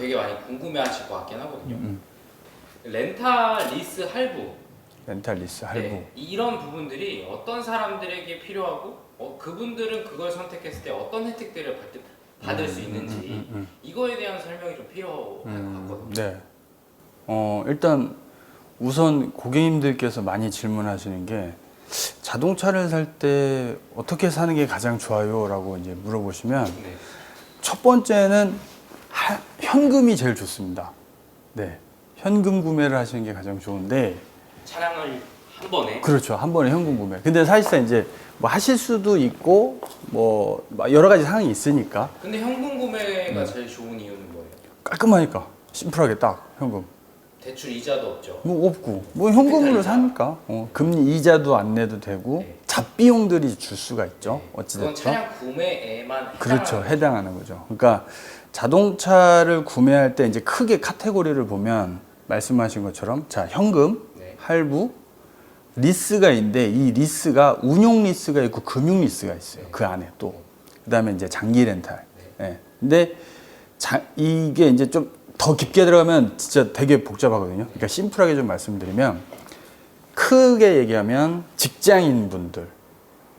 되게 많이 궁금해하실 것 같긴 하거든요. 렌탈 리스 할부. 렌탈 리스 할부. 네, 이런 부분들이 어떤 사람들에게 필요하고 그분들은 그걸 선택했을 때 어떤 혜택들을 받을 수 있는지 이거에 대한 설명이 좀 필요할 것 같거든요. 네. 일단 우선 고객님들께서 많이 질문하시는 게 자동차를 살 때 어떻게 사는 게 가장 좋아요? 라고 이제 물어보시면 네. 첫 번째는 현금이 제일 좋습니다. 네. 현금 구매를 하시는 게 가장 좋은데 차량을 한 번에 그렇죠. 한 번에 현금 구매. 근데 사실상 이제 뭐 하실 수도 있고 뭐 여러 가지 상황이 있으니까 근데 현금 구매가 제일 좋은 이유는 뭐예요? 깔끔하니까 심플하게 딱 현금. 대출 이자도 없죠. 뭐 없고 뭐 현금으로 사니까 금리 이자도 안 내도 되고 네. 잡비용들이 줄 수가 있죠. 그건 어찌됐든 차량 구매에만 그렇죠. 해당하는 거죠. 그러니까 자동차를 구매할 때 이제 크게 카테고리를 보면 말씀하신 것처럼 자 현금, 네. 할부, 리스가 있는데 이 리스가 운용 리스가 있고 금융 리스가 있어요. 네. 그 안에 또 그다음에 이제 장기 렌탈. 네. 근데 이게 이제 좀 더 깊게 들어가면 진짜 되게 복잡하거든요. 그러니까 심플하게 좀 말씀드리면 크게 얘기하면 직장인 분들,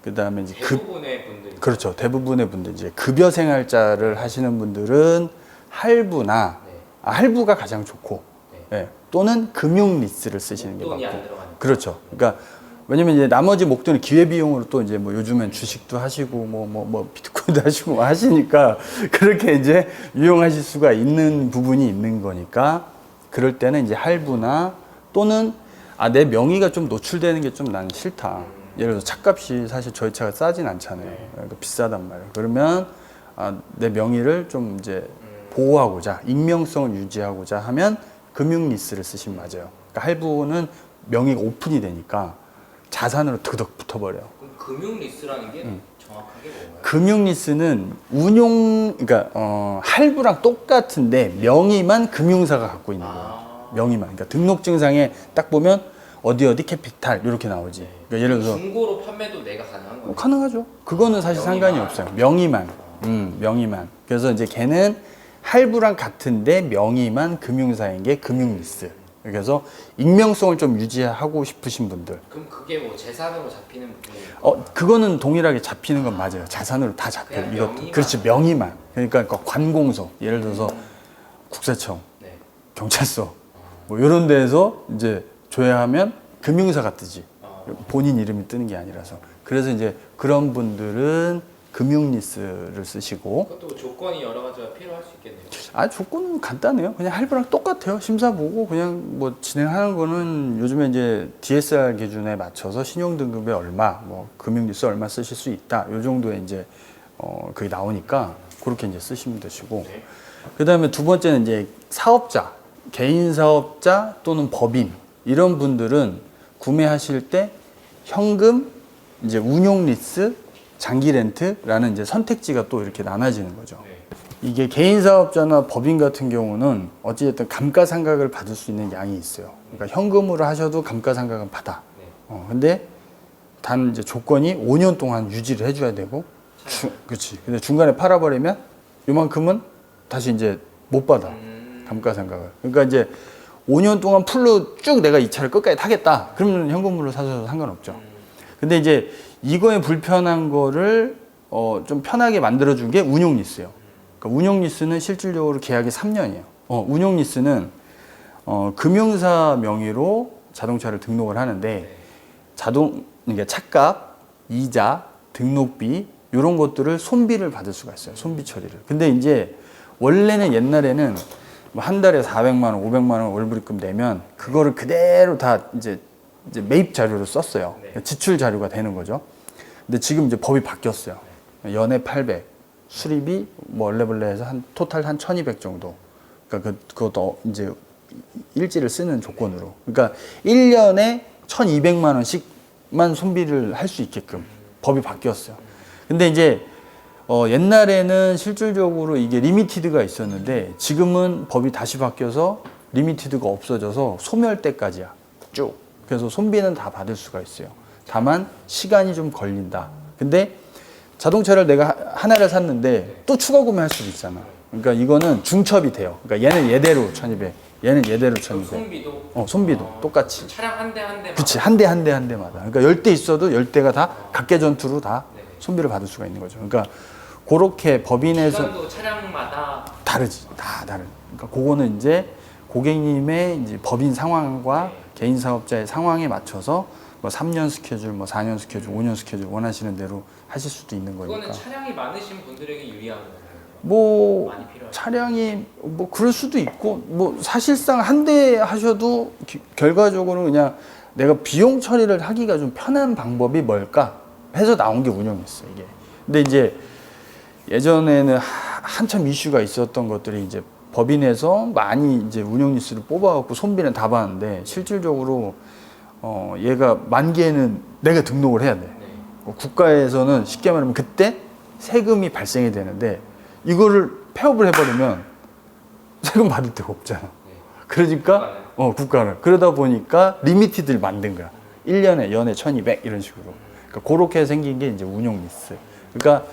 그 다음에 이제 대부분의 분들이 그렇죠. 대부분의 분들 이제 급여 생활자를 하시는 분들은 할부나 네. 할부가 가장 좋고, 네. 예, 또는 금융 리스를 쓰시는 게 돈이 맞고, 안 들어가니까. 그렇죠. 그러니까 왜냐면 이제 나머지 목돈은 기회비용으로 또 이제 뭐 요즘엔 주식도 하시고 뭐 비트코인도 하시고 뭐 하시니까 그렇게 이제 유용하실 수가 있는 부분이 있는 거니까 그럴 때는 이제 할부나 또는 내 명의가 좀 노출되는 게 좀 나는 싫다. 예를 들어서 차값이 사실 저희 차가 싸진 않잖아요. 그러니까 비싸단 말이에요. 그러면 내 명의를 좀 이제 보호하고자 익명성을 유지하고자 하면 금융 리스를 쓰시면 맞아요. 그러니까 할부는 명의가 오픈이 되니까 자산으로 드덕 붙어버려요. 그럼 금융 리스라는 게 정확하게 뭔가요? 금융 리스는 그러니까 할부랑 똑같은데 명의만 금융사가 갖고 있는 거예요. 명의만. 그러니까 등록증상에 딱 보면 어디 캐피탈 이렇게 나오지. 그러니까 예를 들어서 중고로 판매도 내가 가능한 거예요? 가능하죠. 그거는 사실 상관이 없어요. 명의만. 명의만. 그래서 이제 걔는 할부랑 같은데 명의만 금융사인 게 금융 리스. 그래서 익명성을 좀 유지하고 싶으신 분들. 그럼 그게 뭐 재산으로 잡히는 부분이 그거는 동일하게 잡히는 건 맞아요. 자산으로 다 잡혀요. 그냥 이것도. 명의만. 그렇지, 명의만. 그러니까 관공서, 예를 들어서 국세청, 네. 경찰서, 뭐 이런 데에서 이제 조회하면 금융사가 뜨지. 본인 이름이 뜨는 게 아니라서. 그래서 이제 그런 분들은 금융 리스를 쓰시고. 그것도 조건이 여러 가지가 필요할 수 있겠네요. 조건은 간단해요. 그냥 할부랑 똑같아요. 심사 보고 그냥 뭐 진행하는 거는 요즘에 이제 DSR 기준에 맞춰서 신용등급에 얼마, 뭐 금융리스 얼마 쓰실 수 있다. 요 정도에 이제 그게 나오니까 그렇게 이제 쓰시면 되시고. 네. 그다음에 두 번째는 이제 사업자, 개인 사업자 또는 법인 이런 분들은 구매하실 때 현금, 이제 운용 리스, 장기 렌트라는 이제 선택지가 또 이렇게 나눠지는 거죠. 네. 이게 개인 사업자나 법인 같은 경우는 어찌됐든 감가상각을 받을 수 있는 양이 있어요. 그러니까 현금으로 하셔도 감가상각은 받아. 네. 근데 단 이제 조건이 5년 동안 유지를 해줘야 되고, 그렇지. 근데 중간에 팔아버리면 요만큼은 다시 이제 못 받아. 감가상각을. 그러니까 이제 5년 동안 풀로 쭉 내가 이 차를 끝까지 타겠다. 그러면 현금으로 사셔도 상관없죠. 근데 이제 이거에 불편한 거를 좀 편하게 만들어준 게 운용 리스예요. 그러니까 운용 리스는 실질적으로 계약이 3년이에요. 운용 리스는 금융사 명의로 자동차를 등록을 하는데 그러니까 차값, 이자, 등록비 이런 것들을 손비를 받을 수가 있어요. 손비 처리를. 근데 이제 원래는 옛날에는 뭐 한 달에 400만 원, 500만 원 월불입금 내면 그거를 그대로 다 이제 매입 자료로 썼어요. 네. 지출 자료가 되는 거죠. 근데 지금 이제 법이 바뀌었어요. 연에 800, 수리비 뭐 얼레벌레해서 한 토탈 한 1200 정도. 그러니까 그것도 이제 일지를 쓰는 조건으로. 그러니까 1년에 1200만 원씩만 손비를 할 수 있게끔 법이 바뀌었어요. 근데 이제 옛날에는 실질적으로 이게 리미티드가 있었는데 지금은 법이 다시 바뀌어서 리미티드가 없어져서 소멸 때까지야. 쭉. 그래서 손비는 다 받을 수가 있어요. 다만 시간이 좀 걸린다. 근데 자동차를 내가 하나를 샀는데 또 추가 구매할 수도 있잖아. 그러니까 이거는 중첩이 돼요. 그러니까 얘는 얘대로 1200, 얘는 얘대로 1200. 손비도 손비도 똑같이. 차량 한 대 한 대마다. 그치, 한 대 한 대 한 대마다. 그러니까 10대 있어도 10대가 다 각계 전투로 다 네. 손비를 받을 수가 있는 거죠. 그러니까 그렇게 법인에서 기간도 차량마다 다르지, 다 다른. 그러니까 그거는 이제 고객님의 이제 법인 상황과 개인 사업자의 상황에 맞춰서 뭐 3년 스케줄, 뭐 4년 스케줄, 5년 스케줄 원하시는 대로 하실 수도 있는 거니까. 그거는 차량이 많으신 분들에게 유리한 거예요. 뭐 많이 필요해요. 차량이 뭐 그럴 수도 있고 뭐 사실상 한 대 하셔도 결과적으로 그냥 내가 비용 처리를 하기가 좀 편한 방법이 뭘까 해서 나온 게 운영이었어 이게. 근데 이제 예전에는 한참 이슈가 있었던 것들이 이제 법인에서 많이 이제 운영 리스를 뽑아갖고 손비는 다 봤는데 실질적으로 얘가 만기에는 내가 등록을 해야 돼. 네. 국가에서는 쉽게 말하면 그때 세금이 발생이 되는데 이거를 폐업을 해버리면 세금 받을 데가 없잖아. 네. 그러니까 국가는 그러다 보니까 리미티드를 만든 거야. 1년에 연에 1200 이런 식으로. 그러니까 그렇게 생긴 게 이제 운용 리스. 그러니까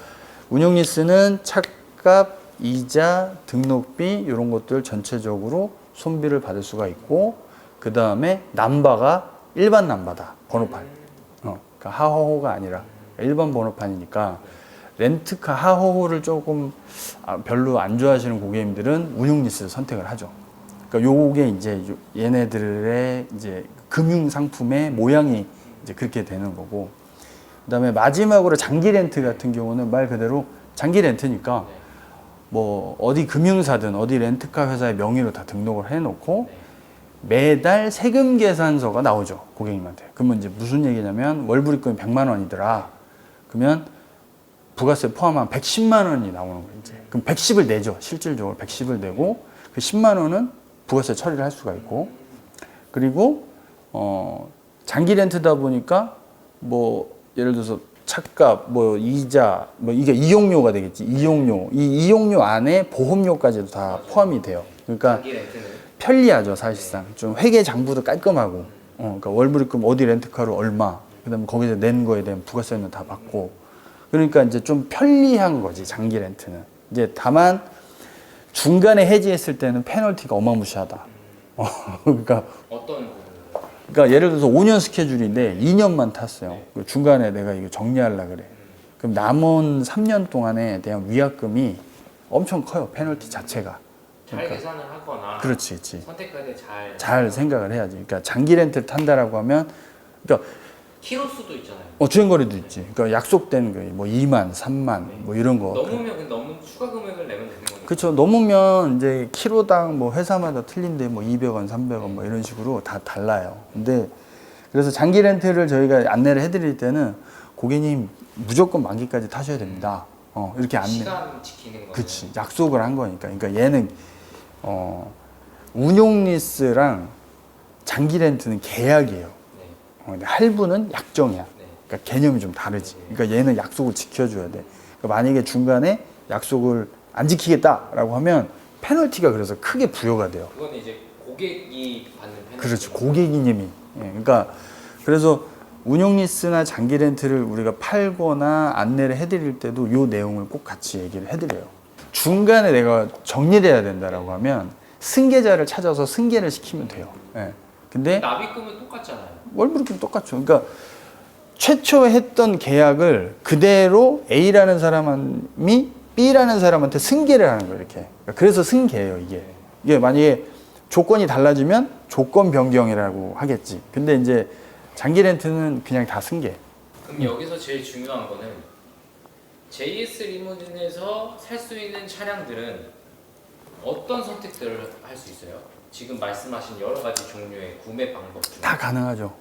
운용 리스는 차값, 이자, 등록비 이런 것들 전체적으로 손비를 받을 수가 있고 그 다음에 남바가 일반 남바다. 번호판. 그러니까 하호호가 아니라 일반 번호판이니까 렌트카 하호호를 조금 별로 안 좋아하시는 고객님들은 운용 리스를 선택을 하죠. 그러니까 요게 이제 얘네들의 이제 금융 상품의 모양이 이제 그렇게 되는 거고. 그다음에 마지막으로 장기 렌트 같은 경우는 말 그대로 장기 렌트니까 뭐 어디 금융사든 어디 렌트카 회사의 명의로 다 등록을 해놓고 매달 세금 계산서가 나오죠 고객님한테. 그러면 이제 무슨 얘기냐면 월불입금이 100만 원이더라. 그러면 부가세 포함한 110만 원이 나오는 거예요. 이제. 그럼 110을 내죠. 실질적으로 110을 내고 그 10만 원은 부가세 처리를 할 수가 있고 그리고 장기 렌트다 보니까 뭐 예를 들어서 차값, 뭐 이자, 뭐 이게 이용료가 되겠지. 이용료. 이 이용료 안에 보험료까지도 다 포함이 돼요. 그러니까 장기 렌트는 편리하죠, 사실상. 좀 회계 장부도 깔끔하고. 그러니까 월불입금 어디 렌트카로 얼마, 그다음에 거기서 낸 거에 대한 부가세는 다 받고. 그러니까 이제 좀 편리한 거지, 장기 렌트는. 이제 다만 중간에 해지했을 때는 페널티가 어마무시하다. 그러니까 어떤 부분인가요? 그러니까 예를 들어서 5년 스케줄인데 2년만 탔어요. 그 중간에 내가 이거 정리하려고 그래. 그럼 남은 3년 동안에 대한 위약금이 엄청 커요. 페널티 자체가. 잘 그러니까. 계산을 하거나 그렇지, 그렇지. 선택할 때 잘 생각을 해야지. 그러니까 장기 렌트를 탄다라고 하면, 그러니까 키로수도 있잖아요. 주행거리도 있지. 그러니까 약속된 거, 뭐 2만, 3만, 뭐 이런 거. 넘으면 너무 추가 금액을 내면 되는 거니까. 그렇죠. 넘으면 이제 키로당 뭐 회사마다 틀린데 뭐 200원, 300원 뭐 이런 식으로 다 달라요. 근데 그래서 장기 렌트를 저희가 안내를 해드릴 때는 고객님 무조건 만기까지 타셔야 됩니다. 이렇게 안내. 시간 지키는 거예요. 그치. 약속을 한 거니까. 그러니까 얘는 운용 리스랑 장기 렌트는 계약이에요. 네. 근데 할부는 약정이야. 네. 그러니까 개념이 좀 다르지. 그러니까 얘는 약속을 지켜줘야 돼. 그러니까 만약에 중간에 약속을 안 지키겠다라고 하면 페널티가 그래서 크게 부여가 돼요. 그건 이제 고객이 받는 페널티. 그렇지. 고객 이념이. 그러니까 그래서 운용 리스나 장기 렌트를 우리가 팔거나 안내를 해드릴 때도 이 내용을 꼭 같이 얘기를 해드려요. 중간에 내가 정리를 해야 된다라고 하면 승계자를 찾아서 승계를 시키면 돼요. 근데 납입금은 똑같잖아요. 월불입금 똑같죠. 그러니까 최초 했던 계약을 그대로 A라는 사람이 B라는 사람한테 승계를 하는 거예요. 이렇게. 그래서 승계예요. 이게 만약에 조건이 달라지면 조건 변경이라고 하겠지. 근데 이제 장기 렌트는 그냥 다 승계. 그럼 여기서 제일 중요한 거는 JS 리무진에서 살 수 있는 차량들은 어떤 선택들을 할 수 있어요? 지금 말씀하신 여러 가지 종류의 구매 방법 중 다 가능하죠.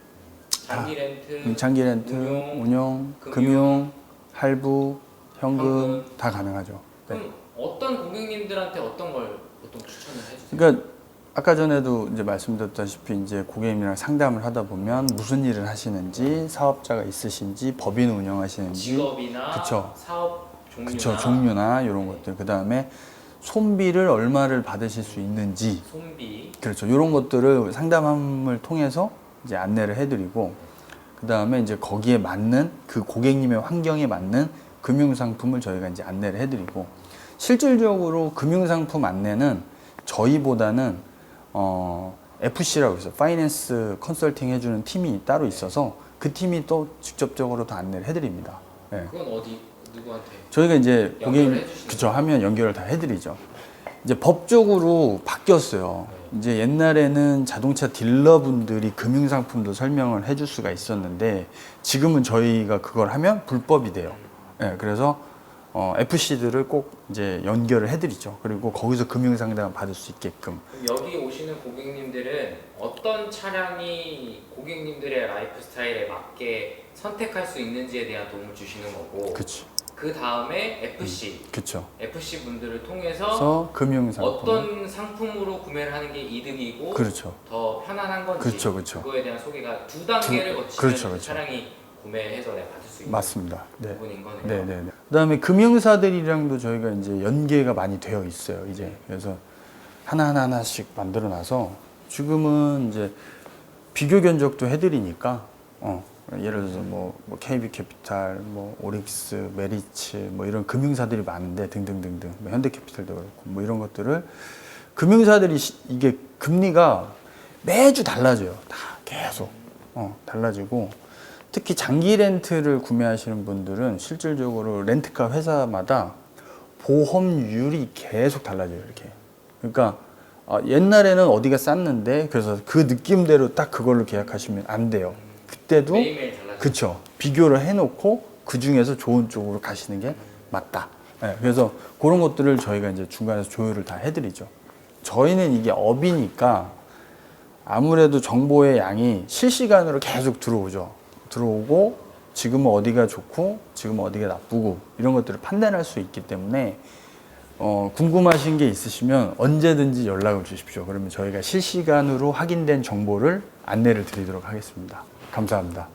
장기 렌트, 장기 렌트, 운용, 금융, 할부, 현금 다 가능하죠. 네. 그럼 어떤 고객님들한테 어떤 걸 보통 추천을 해주세요? 그러니까 아까 전에도 이제 말씀드렸다시피 이제 고객님이랑 상담을 하다 보면 무슨 일을 하시는지, 사업자가 있으신지, 법인 운영하시는지, 직업이나 그쵸. 사업 종류나, 그쵸, 종류나 이런 것들. 그 다음에 손비를 얼마를 받으실 수 있는지, 손비, 그렇죠. 이런 것들을 상담함을 통해서 이제 안내를 해드리고, 그 다음에 이제 거기에 맞는 그 고객님의 환경에 맞는 금융 상품을 저희가 이제 안내를 해드리고, 실질적으로 금융상품 안내는 저희보다는 FC라고 있어요. 파이낸스 컨설팅 해주는 팀이 따로 있어서 그 팀이 또 직접적으로 다 안내를 해드립니다. 네. 그건 어디 누구한테? 저희가 이제 고객님 연결을 해주시는 그쵸 하면 연결을 다 해드리죠. 이제 법적으로 바뀌었어요. 이제 옛날에는 자동차 딜러분들이 금융상품도 설명을 해줄 수가 있었는데 지금은 저희가 그걸 하면 불법이 돼요. 네, 그래서 FC들을 꼭 이제 연결을 해드리죠. 그리고 거기서 금융상담을 받을 수 있게끔. 그럼 여기 오시는 고객님들은 어떤 차량이 고객님들의 라이프 스타일에 맞게 선택할 수 있는지에 대한 도움을 주시는 거고, 그치. 그 다음에 FC, 그쵸. FC 분들을 통해서 그래서 금융상품. 어떤 상품으로 구매를 하는 게 이득이고 그렇죠. 더 편안한 건지 그쵸, 그쵸. 그거에 대한 소개가 두 단계를 거치면 그렇죠, 그 그렇죠. 차량이 구매해서 내가 받을 수 있는 맞습니다. 네. 부분인 거네요. 네네네. 그다음에 금융사들이랑도 저희가 이제 연계가 많이 되어 있어요. 이제 그래서 하나씩 만들어놔서 지금은 이제 비교 견적도 해드리니까 예를 들어서 뭐 KB캐피탈, 뭐 오릭스, 메리츠 뭐 이런 금융사들이 많은데 등등등등 뭐 현대캐피탈도 그렇고 뭐 이런 것들을 금융사들이 이게 금리가 매주 달라져요. 다 계속 달라지고. 특히 장기 렌트를 구매하시는 분들은 실질적으로 렌트카 회사마다 보험률이 계속 달라져요. 이렇게. 그러니까 옛날에는 어디가 쌌는데 그래서 그 느낌대로 딱 그걸로 계약하시면 안 돼요. 그때도 매일매일 달라져요. 그쵸. 비교를 해놓고 그 중에서 좋은 쪽으로 가시는 게 맞다. 네, 그래서 그런 것들을 저희가 이제 중간에서 조율을 다 해드리죠. 저희는 이게 업이니까 아무래도 정보의 양이 실시간으로 계속 들어오고 지금은 어디가 좋고 지금은 어디가 나쁘고 이런 것들을 판단할 수 있기 때문에 궁금하신 게 있으시면 언제든지 연락을 주십시오. 그러면 저희가 실시간으로 확인된 정보를 안내를 드리도록 하겠습니다. 감사합니다.